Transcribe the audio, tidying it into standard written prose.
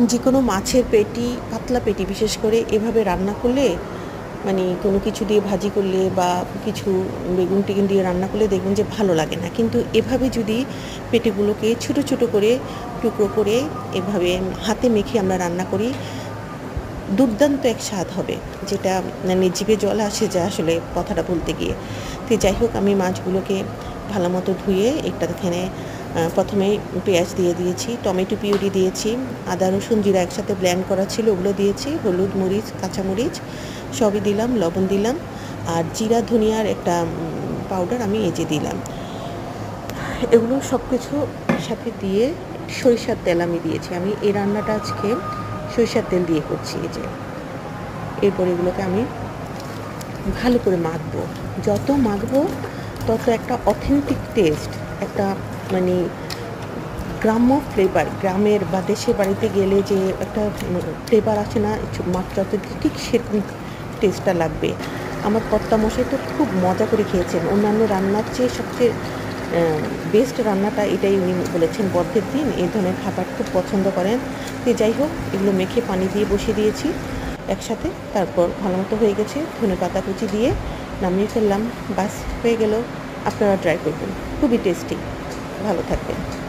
যেকোনো মাছের পেটি, পাতলা পেটি বিশেষ করে এভাবে রান্না করলে মানে কোনো কিছু দিয়ে ভাজি করলে বা কিছু বেগুন-টেগুন দিয়ে রান্না করলে দেখবেন যে ভালো লাগে না। কিন্তু এভাবে যদি পেটিগুলোকে ছোট, ছোট করে টুকরো করে এভাবে হাতে মেখে আমরা রান্না করি, দুর্দান্ত এক স্বাদ হবে, যেটা মানে জিভে জল আসে যায় আসলে কথাটা বলতে গিয়ে। তো যাই হোক, আমি মাছগুলোকে ভালো মতো ধুয়ে এখানে প্রথমেই পেঁয়াজ দিয়ে দিয়েছি, টমেটো পিউরি দিয়েছি, আদা রসুন জিরা একসাথে ব্লেন্ড করা ছিল ওগুলো দিয়েছি, হলুদ মরিচ কাঁচামরিচ সবই দিলাম, লবণ দিলাম, আর জিরা ধনিয়ার একটা পাউডার আমি এই যে দিলাম। এগুলো সব কিছু সাথে দিয়ে সরিষার তেল আমি দিয়েছি। আমি এই রান্নাটা আজকে সরিষার তেল দিয়ে করছি। এই যে এরপর এগুলোকে আমি ভালো করে মাখবো। যত মাখবো তত একটা অথেন্টিক টেস্ট, একটা মানে গ্রাম্য ফ্লেভার, গ্রামের বা দেশের বাড়িতে গেলে যে একটা ফ্লেভার আসে না মাত্রাতে, ঠিক সেরকম টেস্টটা লাগবে। আমার কর্তামশাই তো খুব মজা করে খেয়েছেন। অন্যান্য রান্নার চেয়ে সবচেয়ে বেস্ট রান্নাটা এটাই উনি বলেছেন। বড়দের দিন এই ধরনের খাবার খুব পছন্দ করেন। তো যাই হোক, এগুলো মেখে পানি দিয়ে বসিয়ে দিয়েছি একসাথে। তারপর ভালো মতো হয়ে গেছে, ধনেপাতা কুচি দিয়ে নামিয়ে ফেললাম। বাস হয়ে গেল। আপনারা ট্রাই করবেন, খুবই টেস্টি। ভালো থাকবেন।